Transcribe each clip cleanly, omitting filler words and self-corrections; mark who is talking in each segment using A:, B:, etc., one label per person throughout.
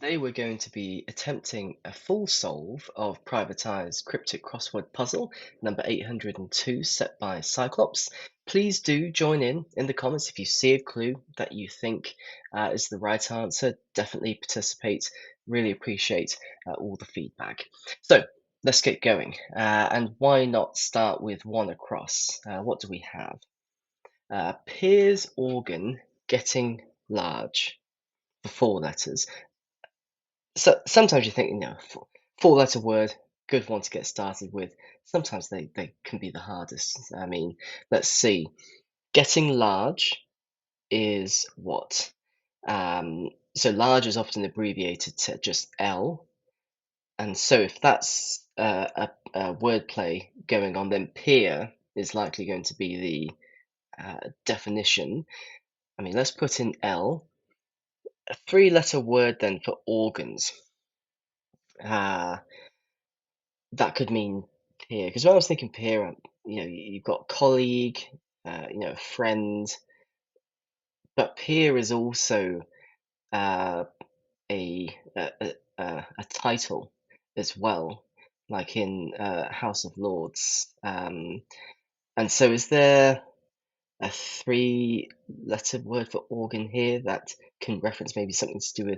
A: Today we're going to be attempting a full solve of privatized cryptic crossword puzzle number 802 set by Cyclops. Please do join in the comments if you see a clue that you think is the right answer. Definitely participate. Really appreciate all the feedback. So let's get going. And why not start with one across? What do we have? Piers organ getting large for 4 letters. So sometimes you think, four-letter word, good one to get started with. Sometimes they can be the hardest. I mean, let's see. Getting large is what? So large is often abbreviated to just L. And so if that's a wordplay going on, then peer is likely going to be the definition. I mean, let's put in L. A 3-letter word then for organs. Uh, that could mean peer, because when I was thinking peer, you've got colleague, friend, but peer is also uh, a title as well, like in House of Lords. And so, is there a 3-letter word for organ here that can reference maybe something to do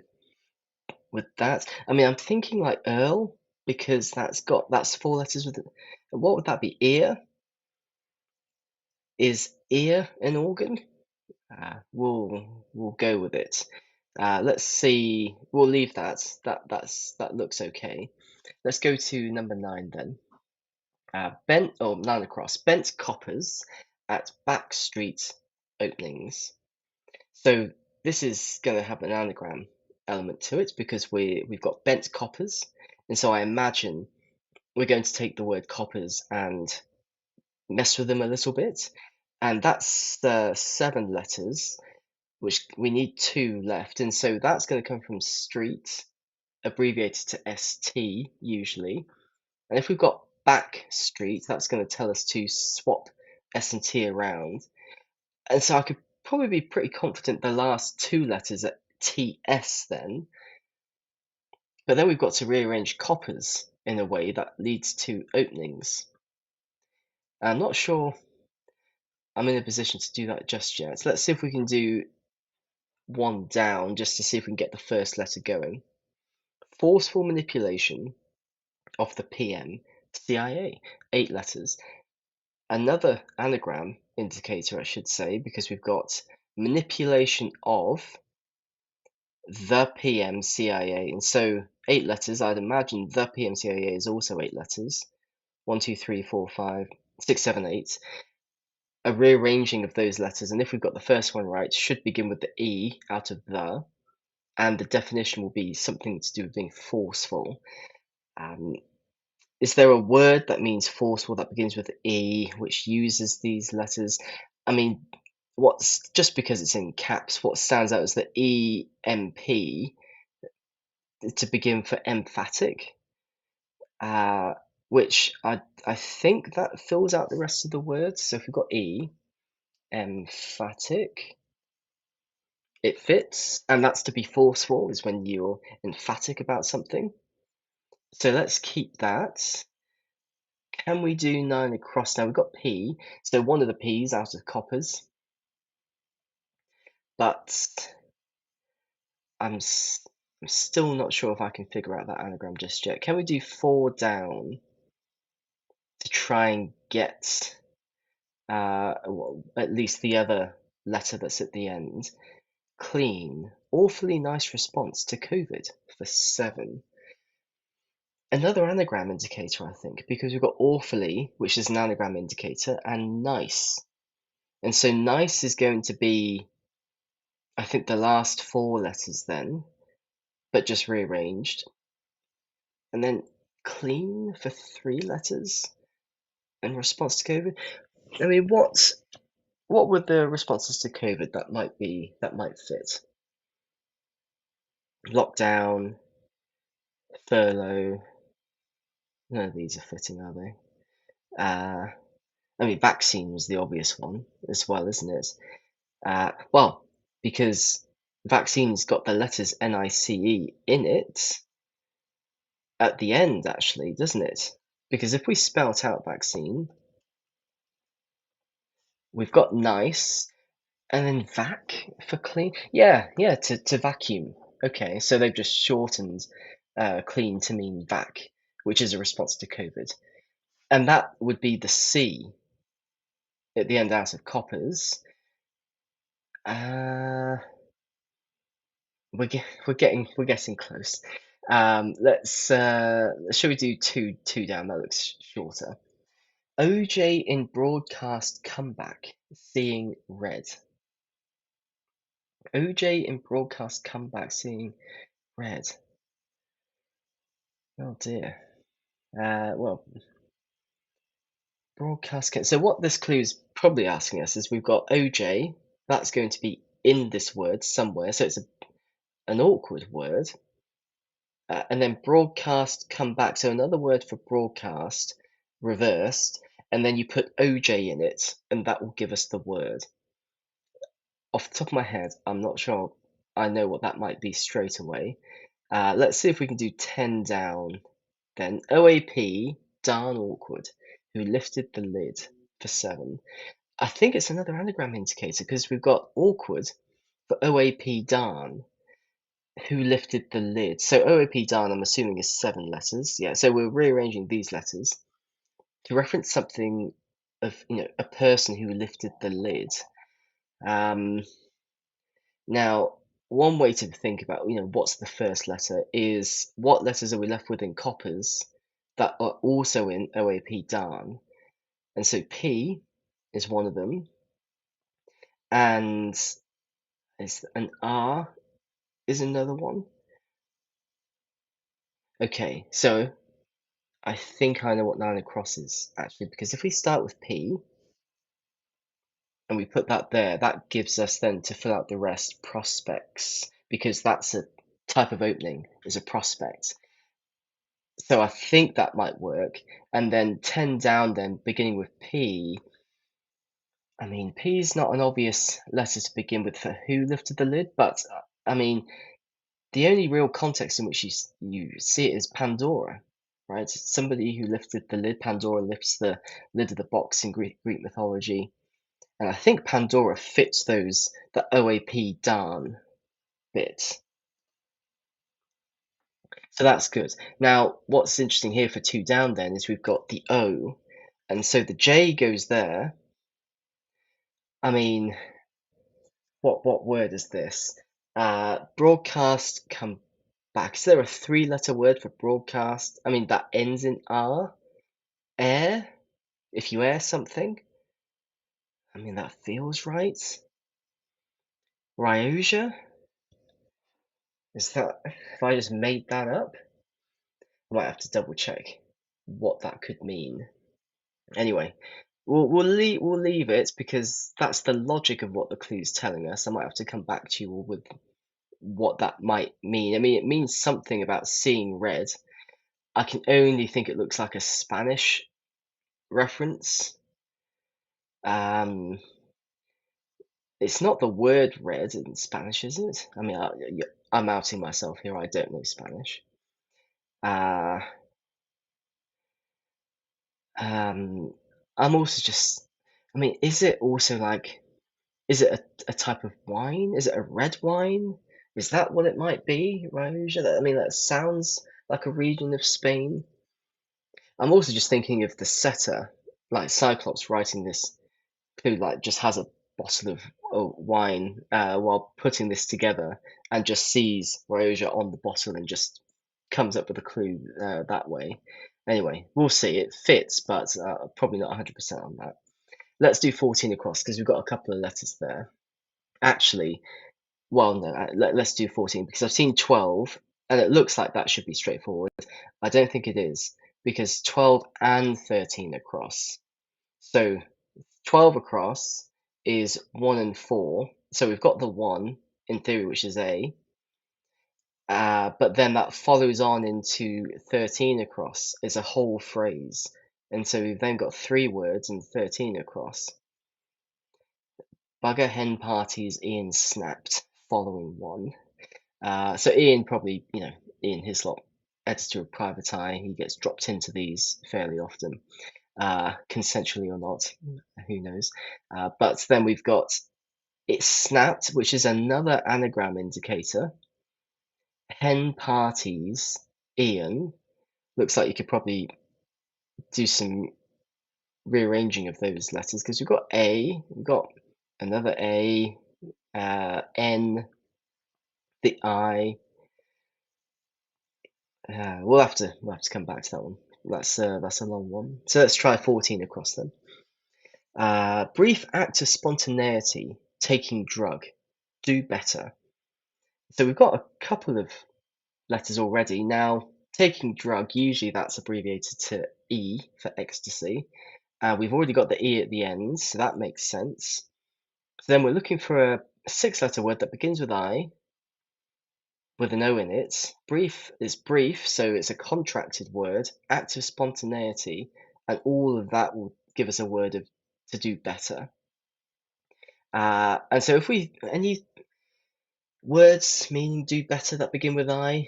A: with that? I mean, I'm thinking like Earl, because that's 4 letters with it. What would that be? Ear? Is ear an organ? We'll go with it. Let's see. We'll leave that. That looks okay. Let's go to number 9 then. Bent or 9 across. Bent coppers at back street openings. So this is going to have an anagram element to it because we've got bent coppers, and so I imagine we're going to take the word coppers and mess with them a little bit, and that's 7 letters, which we need 2 left, and so that's going to come from street, abbreviated to ST usually, and if we've got back street, that's going to tell us to swap S and T around, and so I could probably be pretty confident the last 2 letters are TS then, but then we've got to rearrange coppers in a way that leads to openings. I'm not sure I'm in a position to do that just yet. So let's see if we can do one down just to see if we can get the first letter going. Forceful manipulation of the PM CIA, 8 letters. Another anagram indicator, I should say, because we've got manipulation of the PM CIA. And so 8 letters, I'd imagine the PM CIA is also 8 letters. 1, 2, 3, 4, 5, 6, 7, 8. A rearranging of those letters, and if we've got the first one right, should begin with the E out of the, and the definition will be something to do with being forceful. Is there a word that means forceful that begins with E, which uses these letters? I mean, what's just because it's in caps, what stands out is the EMP to begin for emphatic, which I think that fills out the rest of the words. So if we've got E, emphatic, it fits, and that's to be forceful, is when you're emphatic about something. So let's keep that. Can we do 9 across now? We've got P, so one of the P's out of coppers, but I'm still not sure if I can figure out that anagram just yet. Can we do 4 down to try and get at least the other letter that's at the end? Clean. Awfully nice response to COVID for 7. Another anagram indicator, I think, because we've got awfully, which is an anagram indicator, and nice. And so nice is going to be, I think, the last 4 letters then, but just rearranged. And then clean for 3 letters in response to COVID. I mean, what were the responses to COVID that might fit? Lockdown, furlough. None of these are fitting, are they? I mean, vaccine was the obvious one as well, isn't it? Well, because Vaccine's got the letters NICE in it at the end, actually, doesn't it? Because if we spelt out vaccine, we've got nice, and then vac for clean. Yeah, to vacuum. Okay, so they've just shortened clean to mean vac, which is a response to COVID. And that would be the C at the end out of coppers. We're getting close. Shall we do two down? That looks shorter. OJ in broadcast comeback, seeing red. OJ in broadcast comeback, seeing red. Oh dear. Well, broadcast. So what this clue is probably asking us is we've got OJ. That's going to be in this word somewhere. So it's an awkward word. And then broadcast comeback. So another word for broadcast reversed. And then you put OJ in it, and that will give us the word. Off the top of my head, I'm not sure I know what that might be straight away. Let's see if we can do 10 down then. OAP, darn awkward, who lifted the lid for 7. I think it's another anagram indicator because we've got awkward for OAP darn, who lifted the lid. So OAP darn, I'm assuming, is 7 letters. Yeah, so we're rearranging these letters to reference something of, a person who lifted the lid. Now, one way to think about, what's the first letter is what letters are we left with in coppers that are also in OAP darn? And so P is one of them, and an R is another one. Okay, so I think I know what 9 across is actually, because if we start with P and we put that there, that gives us then to fill out the rest prospects, because that's a type of opening, is a prospect. So I think that might work. And then 10 down, then beginning with P. I mean, P is not an obvious letter to begin with for who lifted the lid, but I mean, the only real context in which you see it is Pandora, right? Somebody who lifted the lid. Pandora lifts the lid of the box in Greek mythology. And I think Pandora fits the OAP darn bit. So that's good. Now, what's interesting here for 2 down then is we've got the O, and so the J goes there. I mean, what word is this? Broadcast come back. Is there a 3-letter word for broadcast? I mean, that ends in R. Air? If you air something? I mean, that feels right. Ryosia? Is that, if I just made that up? I might have to double check what that could mean. Anyway, we'll leave it because that's the logic of what the clue's telling us. I might have to come back to you with what that might mean. I mean, it means something about seeing red. I can only think it looks like a Spanish reference. It's not the word red in Spanish, is it? I mean, I'm outing myself here. I don't know Spanish. I'm also just, I mean, is it also like, is it a type of wine? Is it a red wine? Is that what it might be, Rioja? I mean, that sounds like a region of Spain. I'm also just thinking of the setter, like Cyclops writing this, who like just has a bottle of wine while putting this together and just sees Rioja on the bottle and just comes up with a clue that way. Anyway, we'll see. It fits, but probably not 100% on that. Let's do 14 across because we've got a couple of letters there. Actually, well, no, let's do 14 because I've seen 12 and it looks like that should be straightforward. I don't think it is because 12 and 13 across. So 12 across is 1 and 4. So we've got the 1 in theory, which is A. But then that follows on into 13 across is a whole phrase. And so we've then got 3 words in 13 across. Bugger hen parties Ian snapped. following one. So Ian probably, Ian Hislop, editor of Private Eye, he gets dropped into these fairly often, consensually or not, who knows. But then we've got it snapped, which is another anagram indicator. Hen parties, Ian. Looks like you could probably do some rearranging of those letters because we've got A, we've got another A, N, the I. We'll have to come back to that one. That's a long one. So let's try 14 across then. Brief act of spontaneity, taking drug, do better. So we've got a couple of letters already. Now, taking drug, usually that's abbreviated to E for ecstasy. We've already got the E at the end, so that makes sense. So then we're looking for a 6-letter word that begins with I, with an O in it. Brief is brief, so it's a contracted word. Act of spontaneity, and all of that will give us a word of to do better. And so if any words meaning do better that begin with I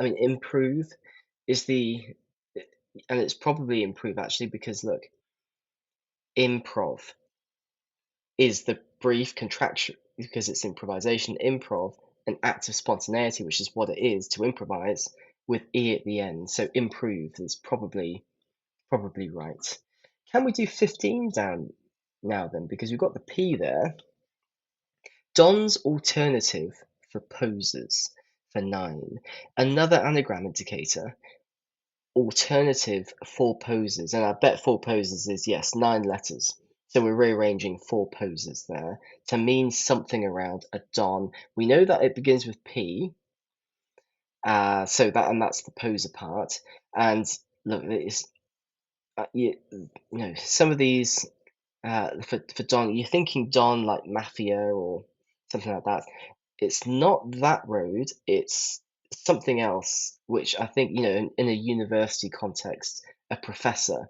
A: mean improve is and it's probably improve actually because look, improv is the brief contraction because it's improvisation. Improv, an act of spontaneity, which is what it is to improvise with E at the end. So improve is probably right. Can we do 15 down now then? Because we've got the P there. Don's alternative for posers for 9. Another anagram indicator. Alternative for posers. And I bet for posers is, yes, 9 letters. So we're rearranging 4 posers there to mean something around a Don. We know that it begins with P. So that's the poser part. And look, it's, some of these for Don, you're thinking Don like mafia or something like that. It's not that road. It's something else, which I think in a university context, a professor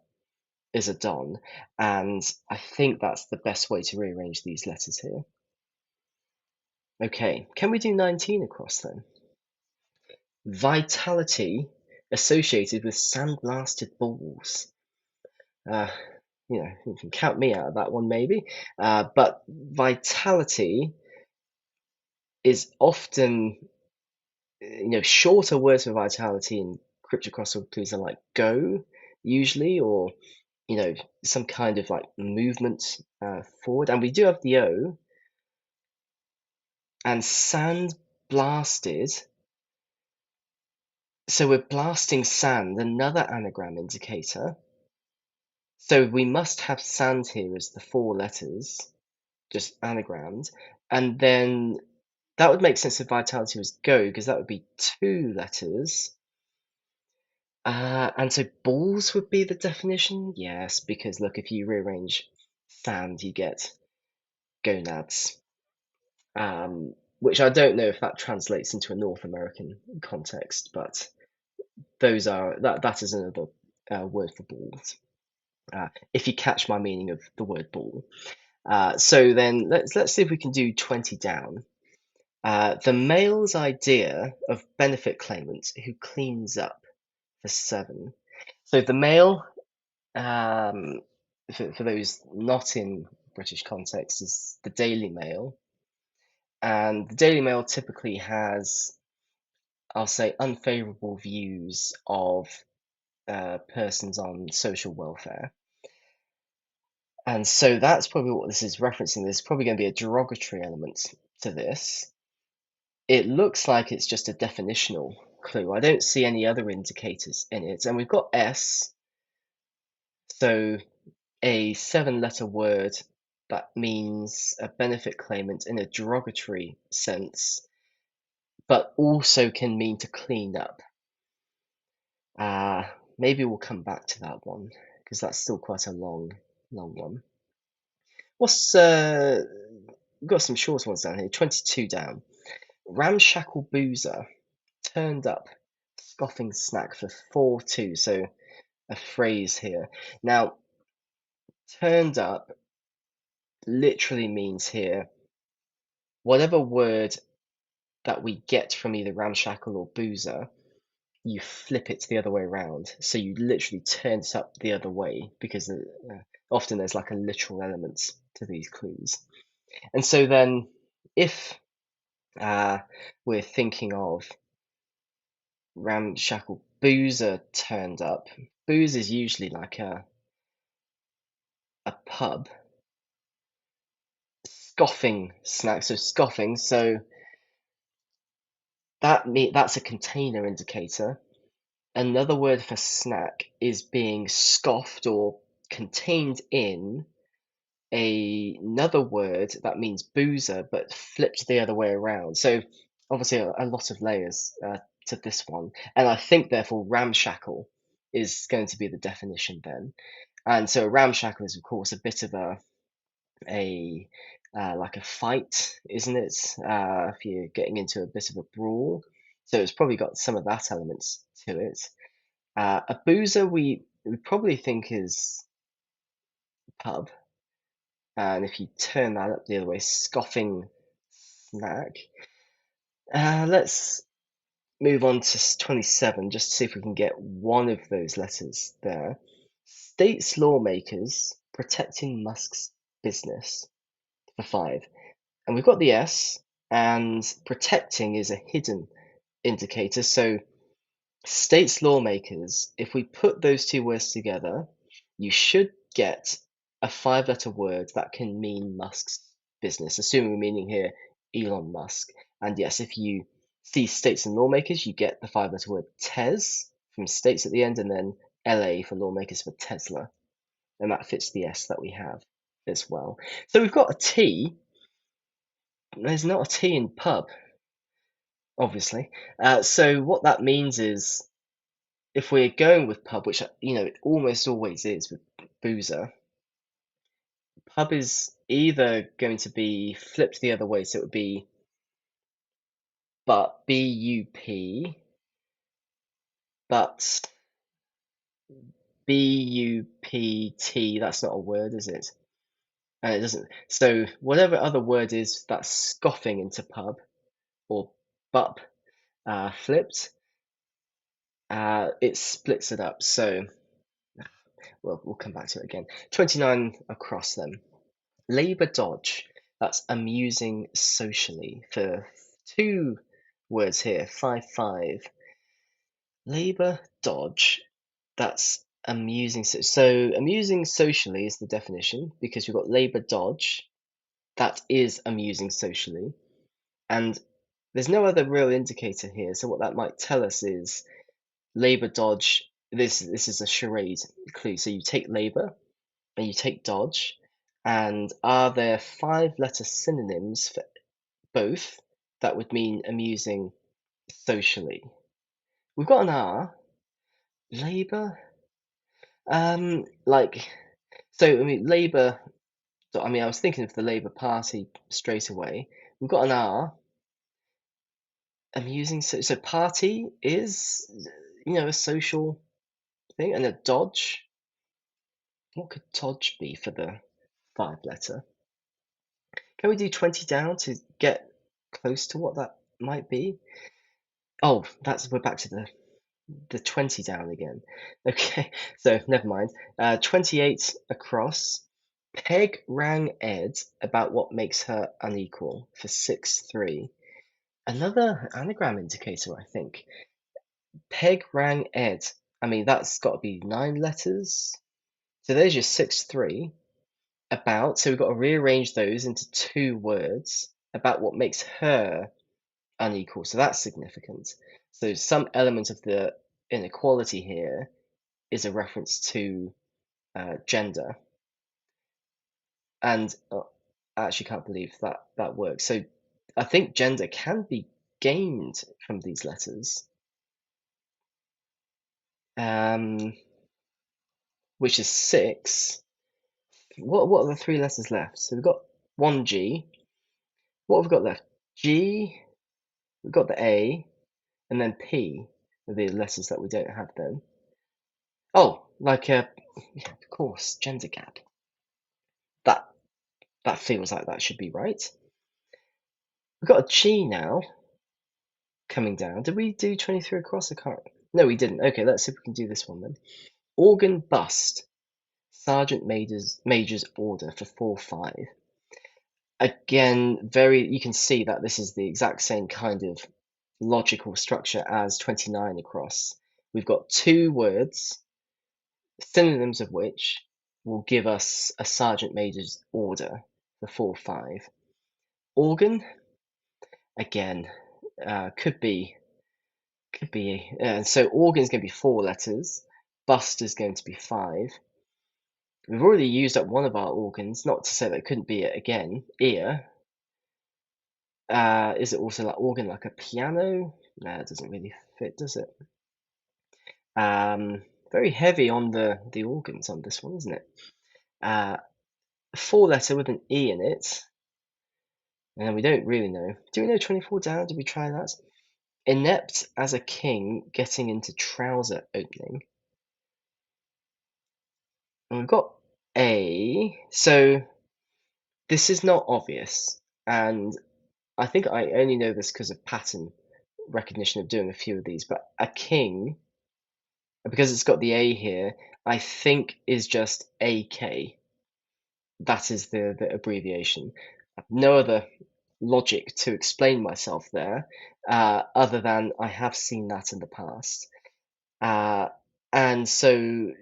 A: is a Don, and I think that's the best way to rearrange these letters here. Okay, can we do 19 across then? Vitality associated with sandblasted balls. You can count me out of that one maybe. But vitality is often, shorter words for vitality in Cryptic Crossword clues are like go, usually, or, some kind of like movement forward. And we do have the O. And sand blasted. So we're blasting sand, another anagram indicator. So we must have sand here as the 4 letters, just anagrammed. And then that would make sense if vitality was go, because that would be 2 letters. And so balls would be the definition? Yes, because look, if you rearrange sand, you get gonads. Which I don't know if that translates into a North American context, but that is another word for balls. If you catch my meaning of the word ball. So then let's see if we can do 20 down. The male's idea of benefit claimant who cleans up for 7. So the male, for those not in British context, is the Daily Mail. And the Daily Mail typically has, I'll say, unfavourable views of persons on social welfare. And so that's probably what this is referencing. There's probably going to be a derogatory element to this. It looks like it's just a definitional clue. I don't see any other indicators in it. And we've got S, so a 7-letter word that means a benefit claimant in a derogatory sense, but also can mean to clean up. Maybe we'll come back to that one because that's still quite a long one. We've got some short ones down here. 22 down. Ramshackle boozer, turned up, scoffing snack for 4-2. So a phrase here. Now, turned up literally means here whatever word that we get from either ramshackle or boozer, you flip it the other way around. So you literally turn it up the other way, because often there's like a literal element to these clues. And so then if we're thinking of ramshackle boozer turned up, booze is usually like a pub. Scoffing snack, so scoffing, so that's a container indicator. Another word for snack is being scoffed or contained in another word that means boozer, but flipped the other way around. So obviously a lot of layers to this one, and I think therefore ramshackle is going to be the definition then. And so ramshackle is of course a bit of a like a fight, isn't it? If you're getting into a bit of a brawl, so it's probably got some of that elements to it. A boozer we probably think is pub, and if you turn that up the other way, scoffing snack. Let's move on to 27, just to see if we can get one of those letters there. States lawmakers protecting Musk's business for 5. And we've got the S, and protecting is a hidden indicator. So states lawmakers, if we put those two words together, you should get a 5-letter word that can mean Musk's business, assuming we're meaning here Elon Musk. And yes, if you see states and lawmakers, you get the 5-letter word TES from states at the end, and then LA for lawmakers for Tesla. And that fits the S that we have as well. So we've got a T. There's not a T in pub, obviously. So what that means is, if we're going with pub, which it almost always is with boozer, pub is either going to be flipped the other way, so it would be but, B-U-P, but, B-U-P-T, that's not a word, is it? And it doesn't. So whatever other word is that's scoffing into pub, or bup, flipped, it splits it up. So we'll come back to it again. 29 across them. Labour dodge. That's amusing socially for 2 words here. 5-5. Labour dodge. That's amusing. So amusing socially is the definition, because we've got Labour dodge. That is amusing socially. And there's no other real indicator here. So what that might tell us is Labour dodge. This is a charade clue. So you take Labour and you take dodge, and are there 5-letter synonyms for both that would mean amusing socially? We've got an R. Labour. Like, so I mean Labour. I mean, I was thinking of the Labour Party straight away. We've got an R. Amusing. So party is a social thing, and a dodge. What could dodge be for the 5-letter? Can we do 20 down to get close to what that might be? Oh, we're back to the 20 down again. Okay, so never mind. 28 across. Peg rang Ed about what makes her unequal for 6-3. Another anagram indicator, I think. Peg rang Ed. I mean, that's got to be 9 letters. So there's your 6-3. About. So we've got to rearrange those into 2 words about what makes her unequal. So that's significant. So some element of the inequality here is a reference to gender. And I actually can't believe that works. So I think gender can be gained from these letters, which is 6. What are the 3 letters left? So we've got 1 G. What have we got left? G, we've got the A, and then P are the letters that we don't have then. Oh, like yeah, of course, gender gap. That feels like that should be right. We've got a G now coming down. Did we do 23 across? I can't. No, we didn't. Okay, let's see if we can do this one then. Organ bust. Sergeant Major's order for 4-5. Again, you can see that this is the exact same kind of logical structure as 29 across. We've got two words, synonyms of which will give us a sergeant major's order for 4-5. Organ, again, could be. So organ is going to be 4 letters. Bust is going to be 5. We've already used up one of our organs. Not to say that it couldn't be it again. Ear. Is it also like organ like a piano? No, it doesn't really fit, does it? Very heavy on the organs on this one, isn't it? 4-letter with an E in it. And we don't really know. Do we know 24 down? Did we try that? Inept as a king getting into trouser opening. And we've got A. So this is not obvious. And I think I only know this because of pattern recognition of doing a few of these. But a king, because it's got the A here, I think is just AK. That is the abbreviation. No other logic to explain myself there, other than I have seen that in the past. And so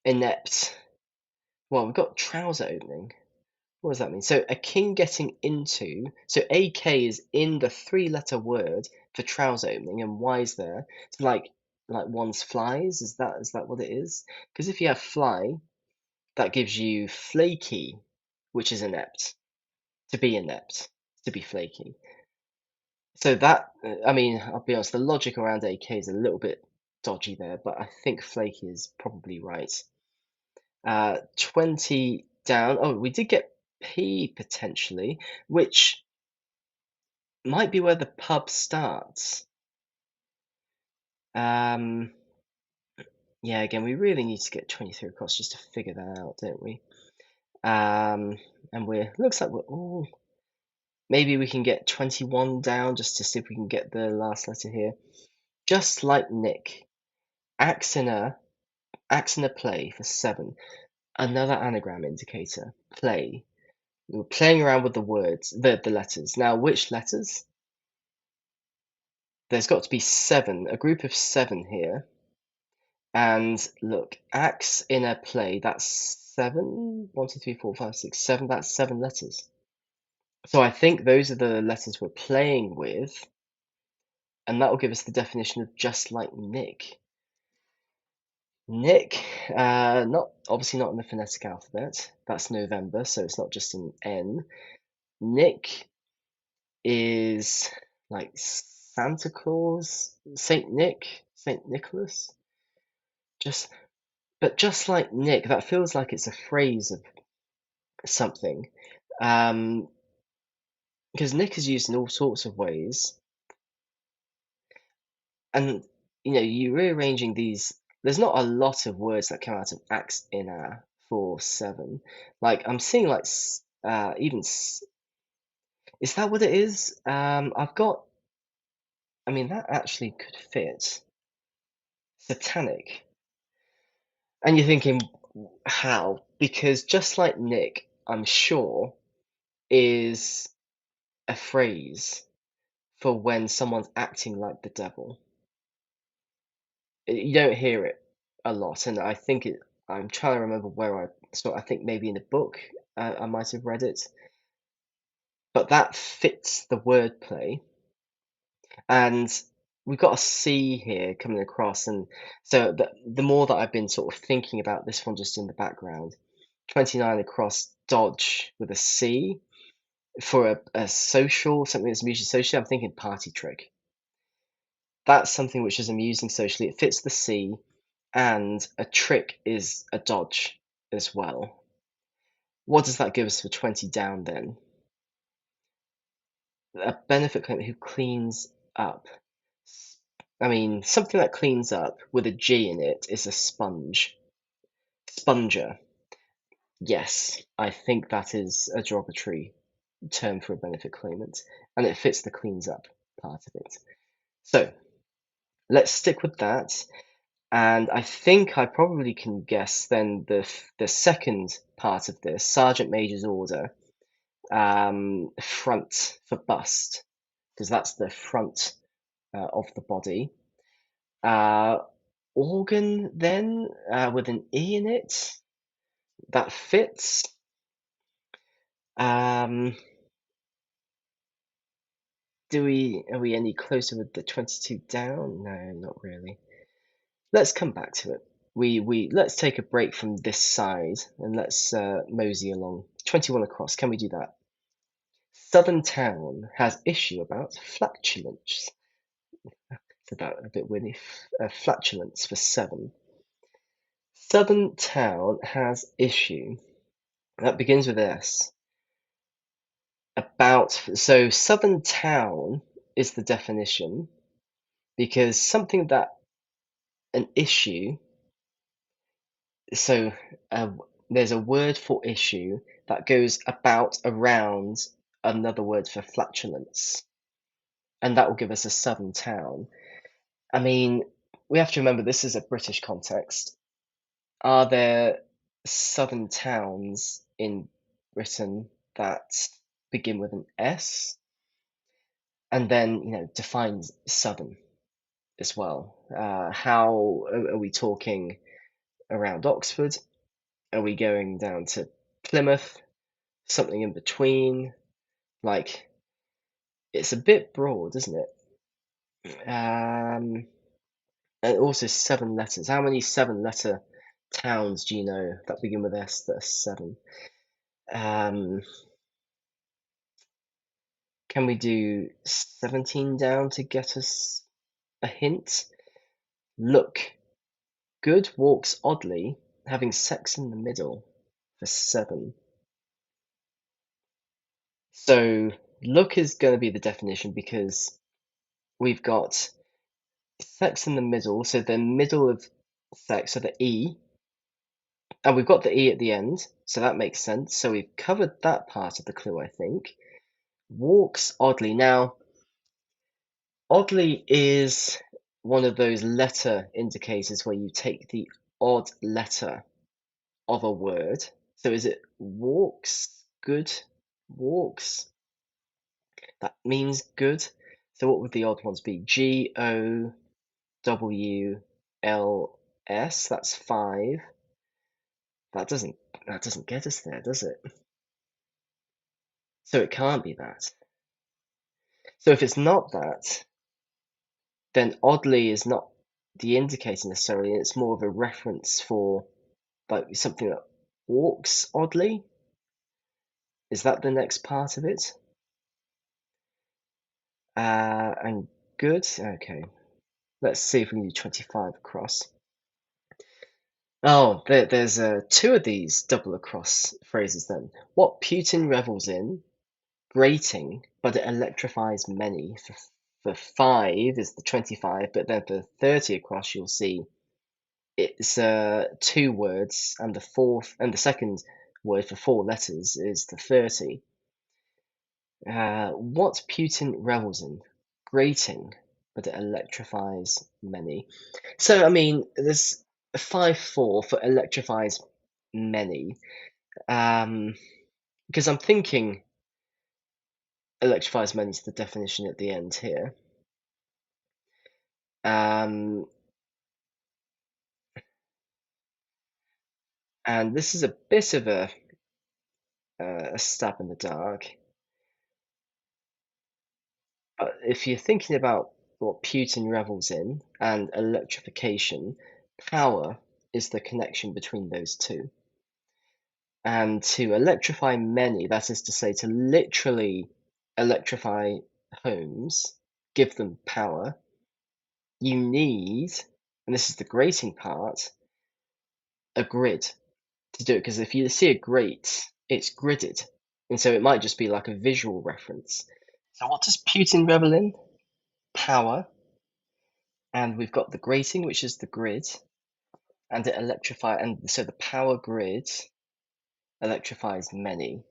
A: inept. Well, we've got trouser opening. What does that mean? So a king getting into. So AK is in the 3-letter word for trouser opening, and Y is there. It's like one's flies. Is that what it is? Because if you have fly, that gives you flaky, which is inept. To be inept, to be flaky. So that, I mean, I'll be honest, the logic around AK is a little bit dodgy there, but I think flaky is probably right. 20 down. Oh, we did get P potentially, which might be where the pub starts. Yeah, again, we really need to get 23 across just to figure that out, don't we? And looks like we're all. Maybe we can get 21 down just to see if we can get the last letter here. Just like Nick. Axe in a play for 7. Another anagram indicator. Play. We're playing around with the words, the letters. Now, which letters? There's got to be 7, a group of 7 here. And look, axe in a play, that's 7. 1, 2, 3, 4, 5, 6, 7. That's 7 letters. So I think those are the letters we're playing with, and that will give us the definition of just like Nick. Nick, obviously not in the phonetic alphabet. That's November, so it's not just an N. Nick is like Santa Claus, Saint Nick, Saint Nicholas. But just like Nick, that feels like it's a phrase of something. Because Nick is used in all sorts of ways. And, you're rearranging these. There's not a lot of words that come out of axe in a 4-7. Like, I'm seeing, like, even. Is that what it is? I've got. I mean, that actually could fit. Satanic. And you're thinking, how? Because just like Nick, I'm sure, is a phrase for when someone's acting like the devil. You don't hear it a lot, and I think I'm trying to remember where I saw it. I think maybe in a book I might have read it, but that fits the wordplay. And we've got a C here coming across, and so the more that I've been sort of thinking about this one just in the background, 29 across dodge with a C for a social, something that's amusing socially. I'm thinking party trick. That's something which is amusing socially. It fits the C, and a trick is a dodge as well. What does that give us for 20 down then? A benefit claimant who cleans up. I mean, something that cleans up with a G in it is a sponge. Sponger. Yes, I think that is a derogatory term for a benefit claimant, and it fits the cleans up part of it. So let's stick with that. And I think I probably can guess then the second part of this, Sergeant Major's order, front for bust, because that's the front of the body. Organ then with an E in it, that fits. Are we any closer with the 22 down? No, not really. Let's come back to it. Let's take a break from this side and let's mosey along. 21 across. Can we do that? Southern Town has issue about flatulence. Said that a bit weird. Flatulence for 7. Southern Town has issue. That begins with S. So Southern Town is the definition because something that an issue. So there's a word for issue that goes about around another word for flatulence, and that will give us a southern town. I mean, we have to remember this is a British context. Are there southern towns in Britain that begin with an S? And then, define southern as well. How are we talking around Oxford? Are we going down to Plymouth? Something in between? Like, it's a bit broad, isn't it? And also 7 letters. How many 7-letter towns do you know that begin with S that are 7? Can we do 17 down to get us a hint? Look, good walks oddly, having sex in the middle for 7. So look is going to be the definition because we've got sex in the middle, so the middle of sex, so the E, and we've got the E at the end, so that makes sense. So we've covered that part of the clue, I think. Walks oddly. Now, oddly is one of those letter indicators where you take the odd letter of a word. So is it walks? Good? Walks? That means good. So what would the odd ones be? GOWLS. That's 5. That doesn't get us there, does it? So it can't be that. So if it's not that, then oddly is not the indicator necessarily. It's more of a reference for like something that walks oddly. Is that the next part of it? And good. Okay. Let's see if we can do 25 across. Oh, there's 2 of these double across phrases then. What Putin revels in, grating, but it electrifies many. For 5 is the 25, but then for 30 across, you'll see it's 2 words, and the second word for 4 letters is the 30. What Putin revels in, grating, but it electrifies many. So, I mean, there's 5-4 for electrifies many. Because I'm thinking electrifies many is the definition at the end here. And this is a bit of a stab in the dark. But if you're thinking about what Putin revels in and electrification, power is the connection between those two. And to electrify many, that is to say, to literally electrify homes, give them power, you need, and this is the grating part, a grid to do it. Because if you see a grate, it's gridded. And so it might just be like a visual reference. So what does Putin revel in? Power. And we've got the grating, which is the grid. And it electrifies, and so the power grid electrifies many.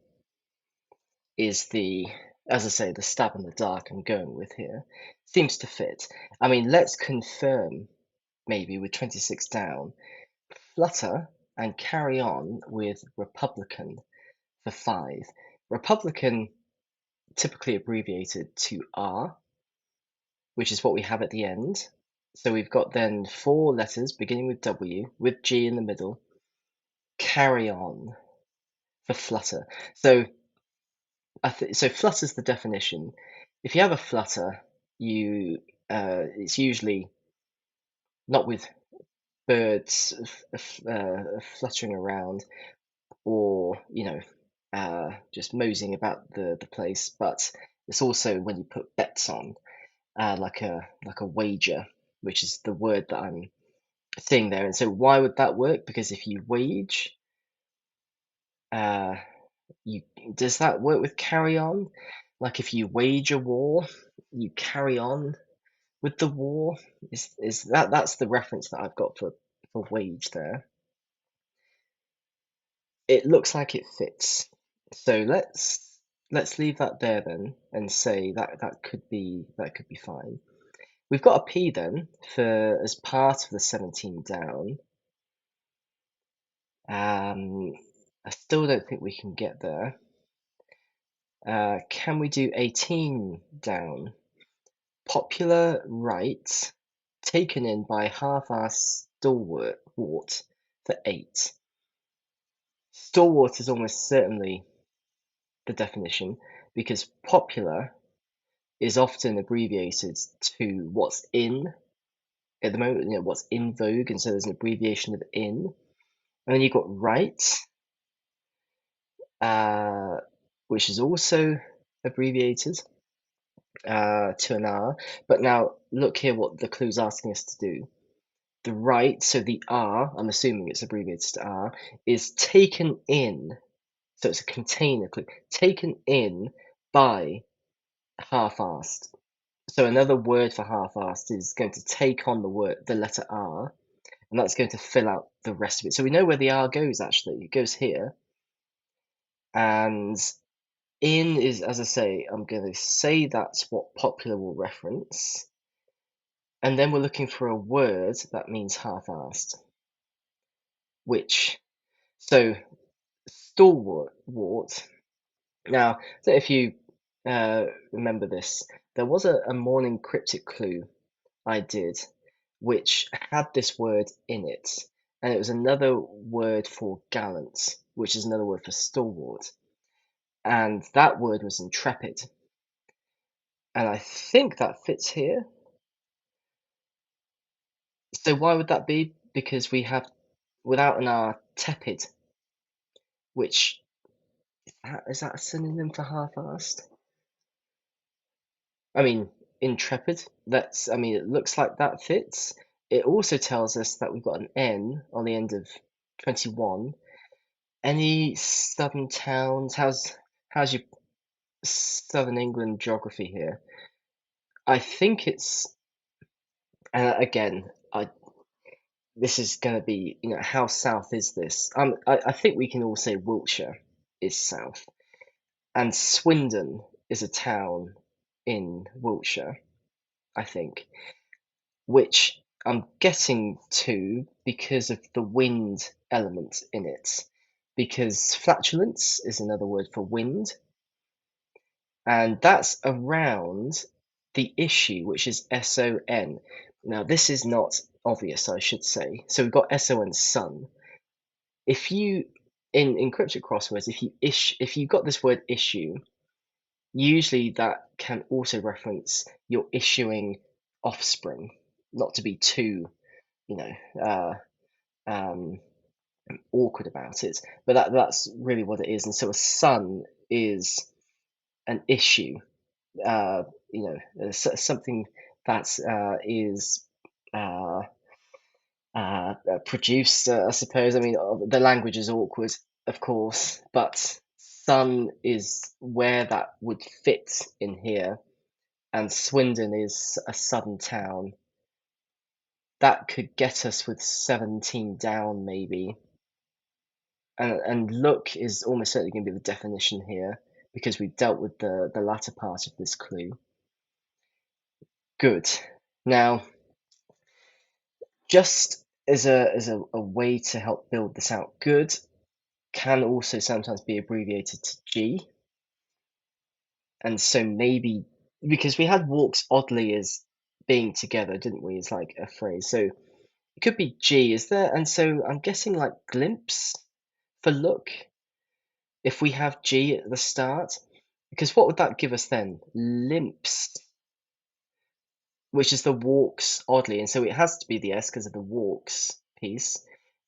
A: is the, as I say, the stab in the dark I'm going with here. Seems to fit. I mean, let's confirm maybe with 26 down, flutter and carry on with Republican for 5. Republican typically abbreviated to R, which is what we have at the end. So we've got then 4 letters beginning with W, with G in the middle. Carry on for flutter. So so flutter's the definition. If you have a flutter, it's usually not with birds fluttering around, or just moseying about the place, but it's also when you put bets on, like a wager, which is the word that I'm seeing there. And so why would that work? Because if you wage, uh, you does that work with carry on? Like if you wage a war, you carry on with the war. Is that's the reference that I've got for wage there. It looks like it fits. So let's leave that there then and say that could be fine. We've got a P then for as part of the 17 down. I still don't think we can get there. Can we do 18 down? Popular right taken in by half-assed stalwart for 8. Stalwart is almost certainly the definition, because popular is often abbreviated to what's in at the moment, what's in vogue, and so there's an abbreviation of in. And then you've got right, which is also abbreviated to an R. But now look here what the clue's asking us to do. The right, so the R, I'm assuming it's abbreviated to R, is taken in. So it's a container clue. Taken in by half-assed. So another word for half-assed is going to take on the letter R, and that's going to fill out the rest of it. So we know where the R goes, actually. It goes here. And in is, as I say, I'm going to say that's what popular will reference. And then we're looking for a word that means half-assed. So stalwart. Now, so if you remember this, there was a morning cryptic clue I did, which had this word in it, and it was another word for gallant, which is another word for stalwart, and that word was intrepid, and I think that fits here. So why would that be? Because we have, without an R, tepid, which is that a synonym for half-assed? I mean, intrepid. It looks like that fits. It also tells us that we've got an N on the end of 21. Any southern towns? How's your southern England geography here? I think it's, again, this is going to be, how south is this? I think we can all say Wiltshire is south, and Swindon is a town in Wiltshire, I think, which I'm getting to because of the wind element in it. Because flatulence is another word for wind, and that's around the issue, which is SON. Now, this is not obvious, I should say. So we've got SON, sun. If you, in cryptic crosswords, if you've got this word issue, usually that can also reference you're issuing offspring, not to be too, awkward about it, but that's really what it is. And so a son is an issue, something that is uh, produced, I suppose. I mean, the language is awkward, of course, but son is where that would fit in here, and Swindon is a southern town. That could get us with 17 down, maybe. And look is almost certainly going to be the definition here, because we've dealt with the latter part of this clue. Good. Now, just as a way to help build this out, good can also sometimes be abbreviated to G. And so maybe, because we had walks oddly as being together, didn't we? It's like a phrase. So it could be G, is there? And so I'm guessing like glimpse for look, if we have G at the start, because what would that give us then? Limps, which is the walks oddly. And so it has to be the S because of the walks piece.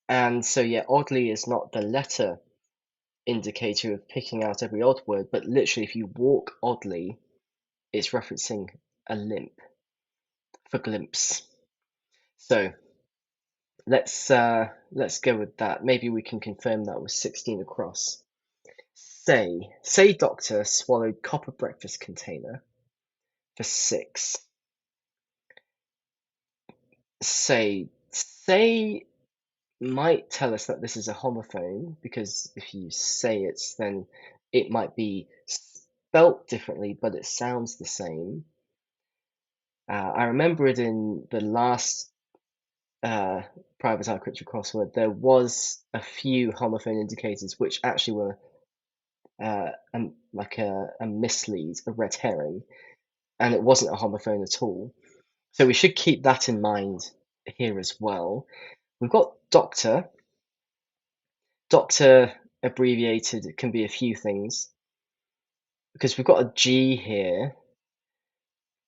A: And so, yeah, oddly is not the letter indicator of picking out every odd word, but literally, if you walk oddly, it's referencing a limp for glimpse. So let's go with that. Maybe we can confirm that was 16 across. Say doctor swallowed copper breakfast container for 6. Say might tell us that this is a homophone, because if you say it, then it might be spelt differently, but it sounds the same. I remember it in the last private eye cryptic crossword, there was a few homophone indicators which actually were like a mislead, a red herring, and it wasn't a homophone at all. So we should keep that in mind here as well. We've got doctor. Doctor abbreviated, it can be a few things, because we've got a G here,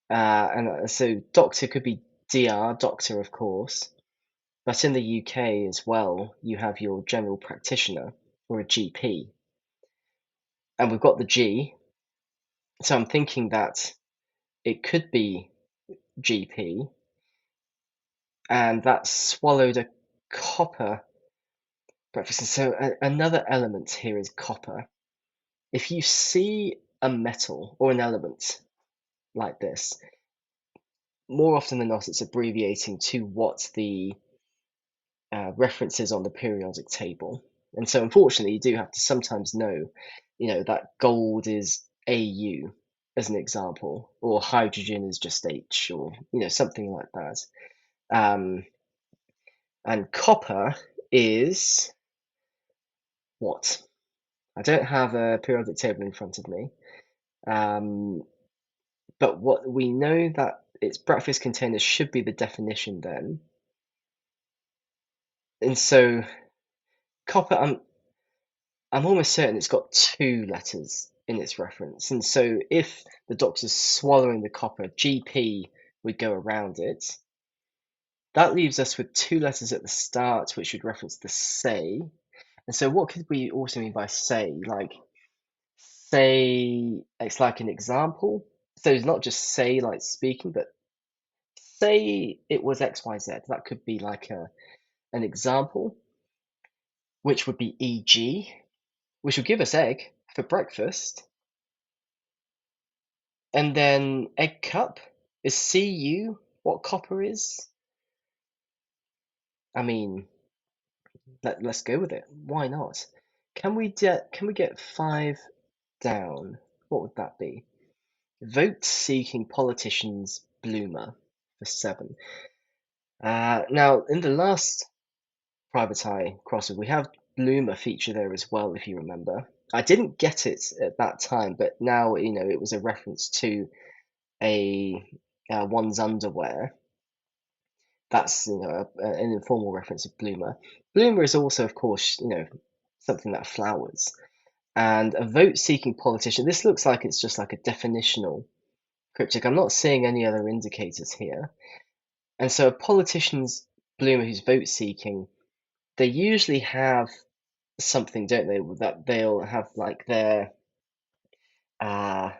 A: and so doctor could be DR, doctor, of course, but in the UK as well, you have your general practitioner or a GP, and we've got the G, so I'm thinking that it could be GP, and that swallowed a copper breakfast. And so another element here is copper. If you see a metal or an element like this, more often than not, it's abbreviating to what the reference is on the periodic table. And so, unfortunately, you do have to sometimes know, that gold is AU as an example, or hydrogen is just H, or something like that. And copper is what? I don't have a periodic table in front of me, but what we know that its breakfast container should be the definition then. And so copper, I'm almost certain it's got 2 letters in its reference. And so if the doctor's swallowing the copper, GP would go around it. That leaves us with 2 letters at the start, which would reference the say. And so what could we also mean by say? Like, say, it's like an example. So it's not just say like speaking, but say it was XYZ. That could be like an example, which would be EG, which would give us egg for breakfast. And then egg cup is CU what copper is? I mean, let's go with it. Why not? Can we get 5 down? What would that be? Vote-seeking politicians bloomer for 7. Now, in the last private eye crossword, we have bloomer feature there as well, if you remember. I didn't get it at that time, but now it was a reference to a one's underwear. That's an informal reference of bloomer. Bloomer is also, of course, something that flowers. And a vote-seeking politician. This looks like it's just like a definitional cryptic. I'm not seeing any other indicators here. And so a politician's bloomer who's vote-seeking, they usually have something, don't they? That they'll have like their I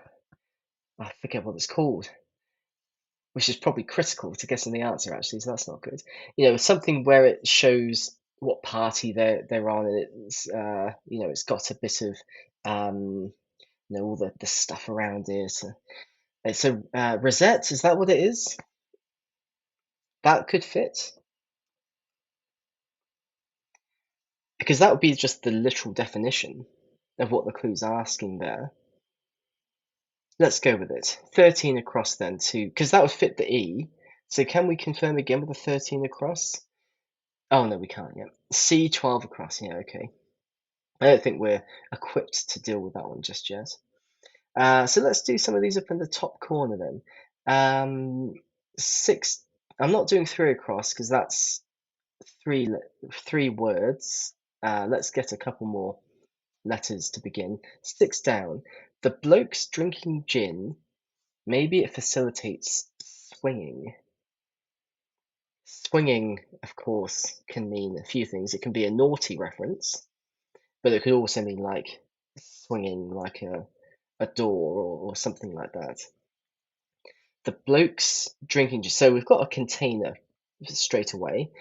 A: forget what it's called, which is probably critical to getting the answer actually, so that's not good. Something where it shows what party they're on, and it's got a bit of all the stuff around it. It's a rosette, is that what it is? That could fit, because that would be just the literal definition of what the clue's asking there. Let's go with it. 13 across then, because that would fit the E. So can we confirm again with the 13 across? Oh, no, we can't yet. C, 12 across. Yeah, okay. I don't think we're equipped to deal with that one just yet. So let's do some of these up in the top corner then. 6. I'm not doing 3 across because that's three words. Let's get a couple more letters to begin. 6 down. The bloke's drinking gin. Maybe it facilitates swinging. Swinging, of course, can mean a few things. It can be a naughty reference, but it could also mean like swinging like a door or something like that. The bloke's drinking gin. So we've got a container straight away,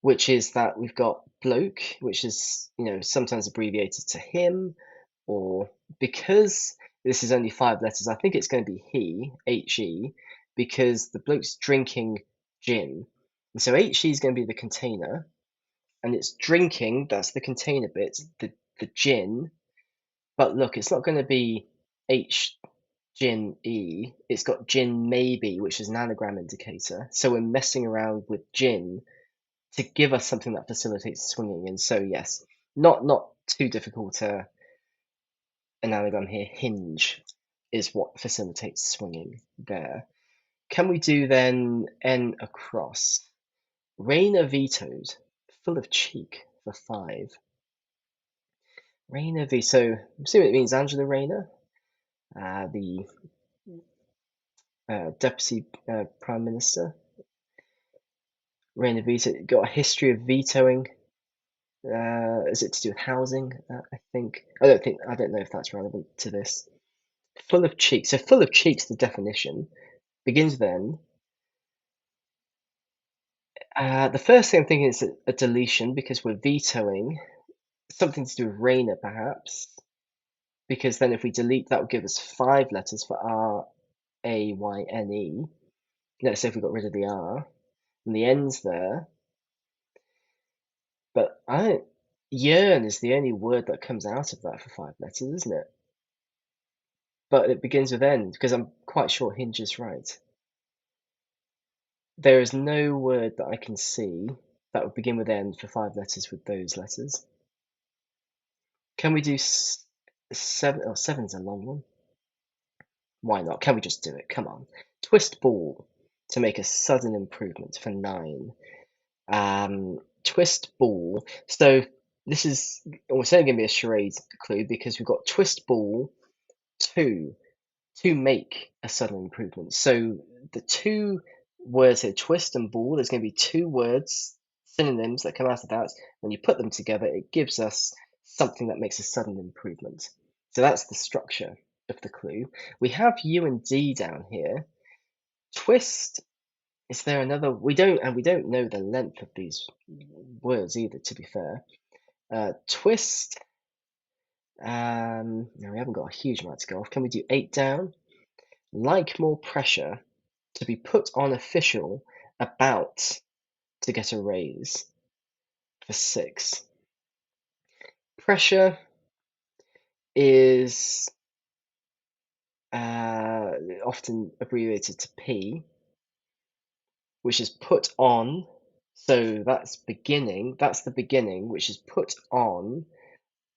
A: which is that we've got bloke, which is, sometimes abbreviated to him, or because this is only 5 letters, I think it's going to be he, H-E, because the bloke's drinking gin. And so H-E is going to be the container, and it's drinking, that's the container bit, the gin. But look, it's not going to be H gin E, it's got gin maybe, which is an anagram indicator. So we're messing around with gin to give us something that facilitates swinging. And so yes, not too difficult. An anagram here, hinge, is what facilitates swinging there. Can we do then N across? Rainer vetoed, full of cheek for 5. Rainer V. So I'm assuming it means Angela Rayner, the Deputy Prime Minister. Rainer vetoed, got a history of vetoing. Is it to do with housing? I think. I don't know if that's relevant to this. Full of cheeks. So full of cheeks, the definition begins then. The first thing I'm thinking is a deletion because we're vetoing something to do with Rayner, perhaps. Because then if we delete, that would give us 5 letters for R-A-Y-N-E. Let's say if we got rid of the R and the N's there. But yearn is the only word that comes out of that for 5 letters, isn't it? But it begins with N because I'm quite sure hinge is right. There is no word that I can see that would begin with N for 5 letters with those letters. Can we do 7? Oh, 7's a long one. Why not? Can we just do it? Come on. Twist ball to make a sudden improvement for 9. Twist ball. So this is almost certainly going to be a charade clue because we've got twist ball to make a sudden improvement. So the 2 words here, twist and ball, there's going to be 2 words, synonyms that come out of that. When you put them together, it gives us something that makes a sudden improvement. So that's the structure of the clue. We have U and D down here. Twist, is there another? We don't know the length of these words either, to be fair. Twist, no, we haven't got a huge amount to go off. Can we do 8 down? Like more pressure to be put on official about to get a raise for 6. Pressure is often abbreviated to P, which is put on. So that's beginning. That's the beginning, which is put on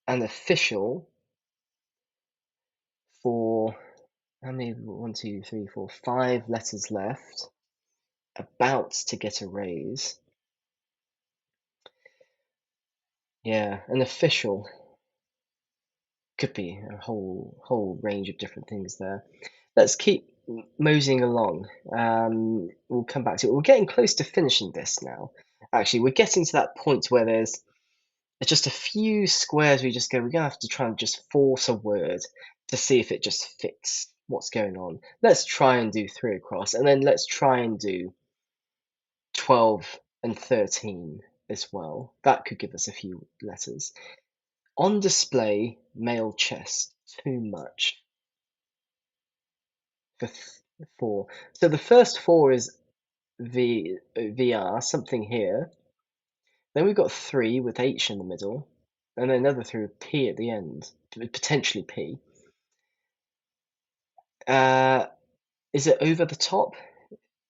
A: an official for how many? 1, 2, 3, 4, 5 letters left. About to get a raise. Yeah, an official. Could be a whole range of different things there. Let's keep moseying along. We'll come back to it. We're getting close to finishing this now. Actually, we're getting to that point where there's just a few squares we just go, we're going to have to try and just force a word to see if it just fits what's going on. Let's try and do 3 across, and then let's try and do 12 and 13 as well. That could give us a few letters. On display, male chest, too much for 4. So the first 4 is VR, something here. Then we've got 3 with H in the middle, and then another 3 with P at the end, potentially P. Is it over the top?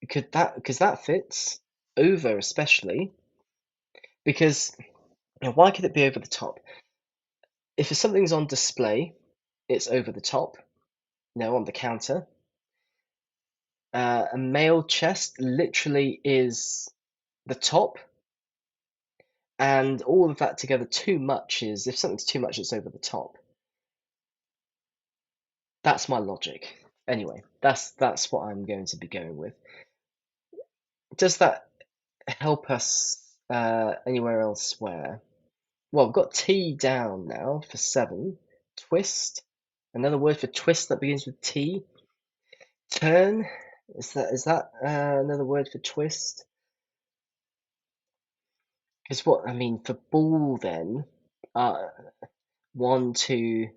A: Because that fits. Over especially. Because why could it be over the top? If something's on display, it's over the top. On the counter. A male chest literally is the top, and all of that together too much is, if something's too much, it's over the top. That's my logic. Anyway, that's what I'm going to be going with. Does that help us anywhere elsewhere? Well, we've got T down now for 7. Twist. Another word for twist that begins with T. Turn. Is that another word for twist? Because what I mean for ball then, 1, 2,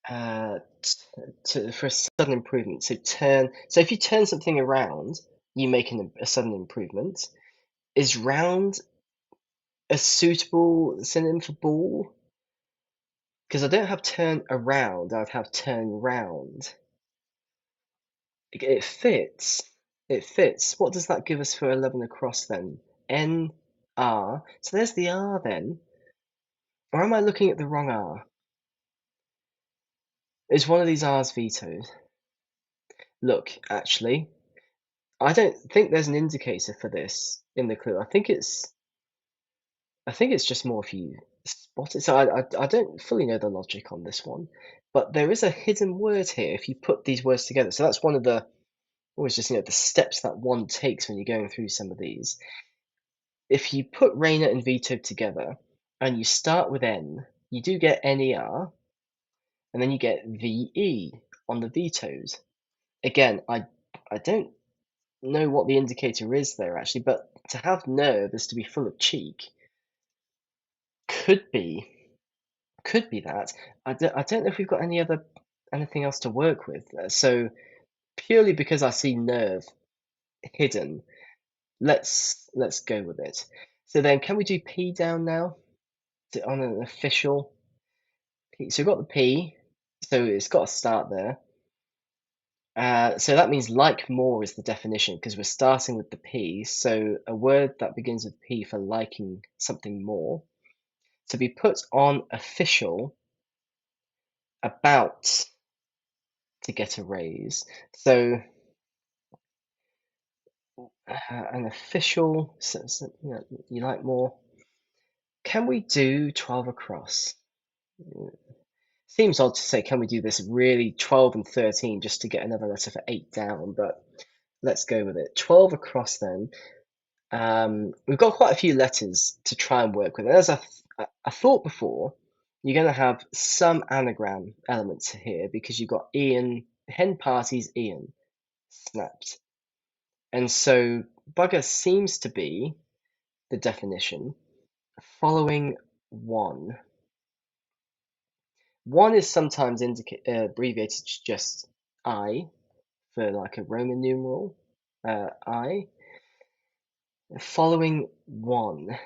A: for a sudden improvement. So turn. So if you turn something around, you make a sudden improvement. Is round a suitable synonym for ball? Because I don't have turn around, I'd have turn round. It fits. It fits. What does that give us for 11 across then? N, R. So there's the R then. Or am I looking at the wrong R? Is one of these R's vetoed? Look, actually, I don't think there's an indicator for this in the clue. I think it's just more if you spot it. So I don't fully know the logic on this one, but there is a hidden word here if you put these words together. So that's one of the always just the steps that one takes when you're going through some of these. If you put Rainer and Veto together and you start with N, you do get NER, and then you get VE on the vetoes. Again, I don't know what the indicator is there actually, but to have nerve is to be full of cheek. Could be that. I don't know if we've got anything else to work with. So purely because I see nerve hidden, let's go with it. So then, can we do P down now on an official P? So we've got the P, so it's got to start there. So that means like more is the definition because we're starting with the P. So a word that begins with P for liking something more to be put on official about to get a raise. So an official, you like more. Can we do 12 across? Seems odd to say, can we do this really 12 and 13 just to get another letter for 8 down, but let's go with it. 12 across then. We've got quite a few letters to try and work with. And as I thought before, you're going to have some anagram elements here because you've got Ian, hen parties Ian, snapped. And so bugger seems to be the definition following 1. 1 is sometimes abbreviated to just I for like a Roman numeral. I. Following 1.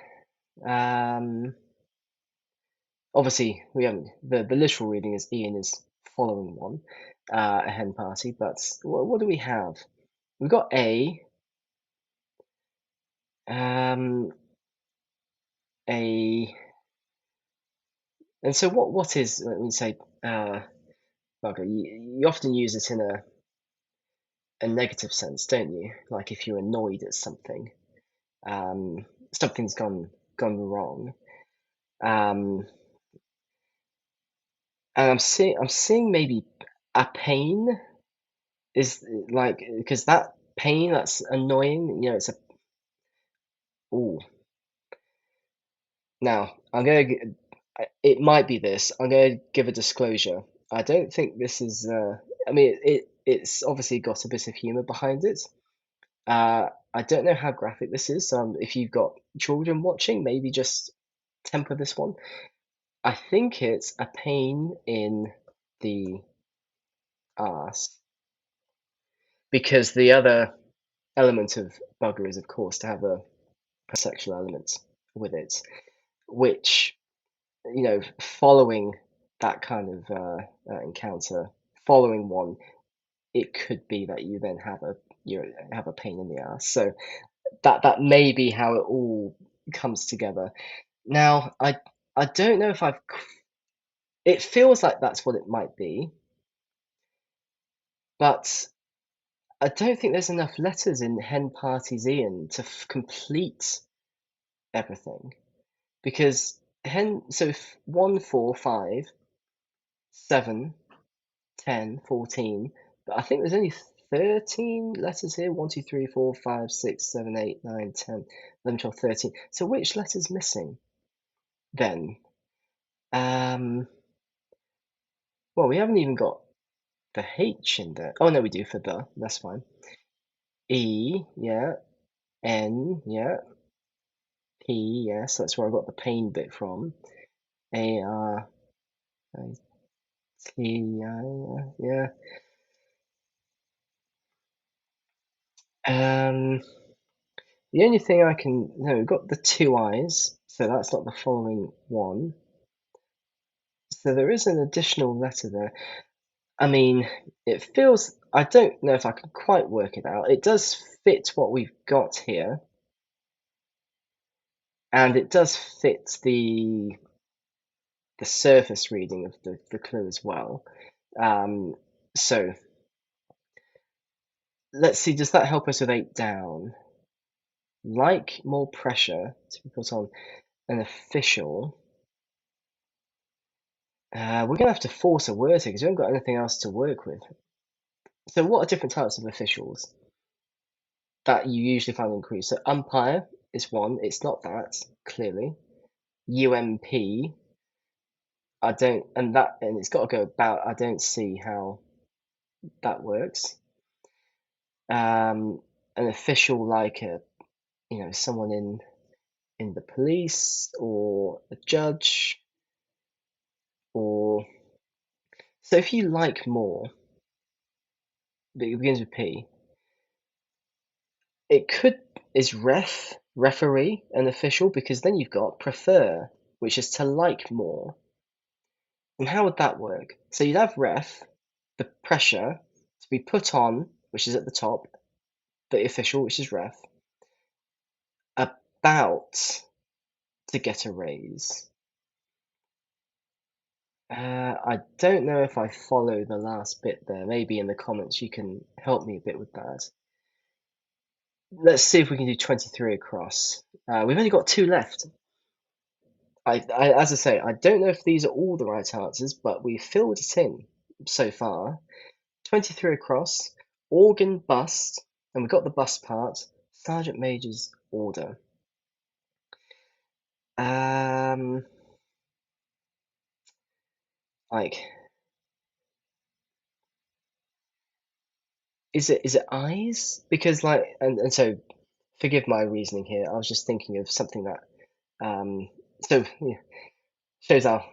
A: Obviously, we haven't. The literal reading is Ian is following 1, a hen party. But what do we have? We've got A. A. And so what is, let me say, bugger, you often use it in a negative sense, don't you? Like if you're annoyed at something, something's gone wrong. And I'm seeing maybe a pain is like, because that pain that's annoying, it's a. Ooh. Now I'm gonna. It might be this. I'm gonna give a disclosure. I don't think this is. I mean, it's obviously got a bit of humor behind it. I don't know how graphic this is. If you've got children watching, maybe just temper this one. I think it's a pain in the arse. Because the other element of bugger is, of course, to have a sexual element with it, which, following that kind of encounter following one, it could be that you then have a pain in the ass. So that may be how it all comes together. Now, I don't know if I've. It feels like that's what it might be, but I don't think there's enough letters in Hen Parties Ian to complete everything because so 1, 4, 5, 7, 10, 14, but I think there's only 13 letters here. 1, 2, 3, 4, 5, 6, 7, 8, 9, 10, 11, 12, 13. So which letter's missing then? Well, we haven't even got the H in there. Oh no, we do for the. That's fine. E, yeah. N, yeah. P, yes. That's where I got the pain bit from. A, R, I, T, I, yeah. The only thing I can. No, we've got the two I's, so that's not the following one. So there is an additional letter there. I mean, it feels. I don't know if I can quite work it out. It does fit what we've got here. And it does fit the surface reading of the clue as well. So let's see, does that help us with 8 down? Like more pressure to be put on an official. We're going to have to force a word here because we haven't got anything else to work with. So what are different types of officials that you usually find in crews? So umpire is one. It's not that, clearly. UMP, I don't, and it's got to go about. I don't see how that works. An official like someone in the police or a judge, or so if you like more, but it begins with P, it could is referee an official, because then you've got prefer, which is to like more. And how would that work? So you'd have ref, the pressure to be put on, which is at the top, the official, which is ref, about to get a raise. I don't know if I follow the last bit there. Maybe in the comments you can help me a bit with that. Let's see if we can do 23 across. We've only got 2 left. As I say, I don't know if these are all the right answers, but we filled it in so far. 23 across, organ bust, and we've got the bust part, Sergeant Major's order. Like, is it eyes? Because and so forgive my reasoning here. I was just thinking of something that so yeah, shows how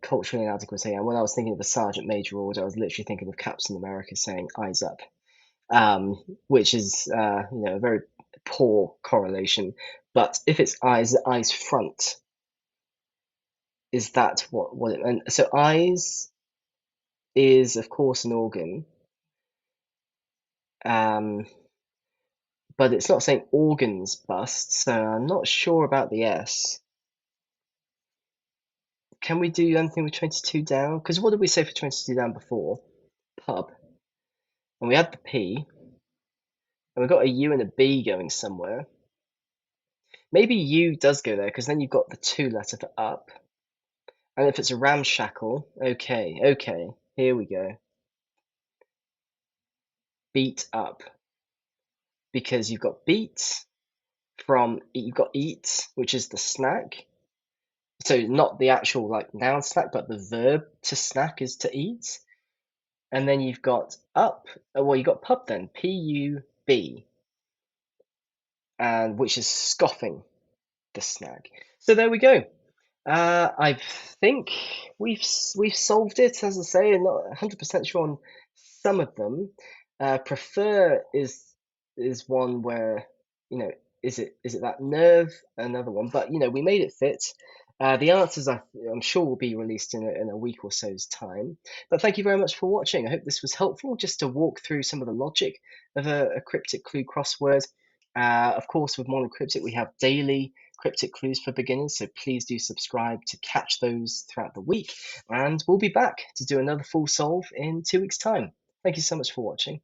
A: culturally inadequate I am. When I was thinking of the Sergeant Major order, I was literally thinking of Captain America saying "eyes up," which is a very poor correlation. But if it's eyes front, is that what it? And so eyes is of course an organ, but it's not saying organs bust, so I'm not sure about the S. Can we do anything with 22 down? Because what did we say for 22 down before? Pub. And we had the P. And we've got a U and a B going somewhere. Maybe U does go there, because then you've got the 2 letter for up. And if it's a ramshackle, okay, here we go. Beat up. Because you've got beat you've got eat, which is the snack. So not the actual noun snack, but the verb to snack is to eat. And then you've got up, well, you've got pub then, P-U-B, and which is scoffing the snack. So there we go. I think we've solved it, as I say, and not 100% sure on some of them. Prefer is one where, is it that nerve? Another one, but we made it fit. The answers I'm sure will be released in a week or so's time. But thank you very much for watching. I hope this was helpful just to walk through some of the logic of a cryptic clue crossword. Of course, with Monocryptic, we have daily cryptic clues for beginners, so please do subscribe to catch those throughout the week. And we'll be back to do another full solve in 2 weeks' time. Thank you so much for watching.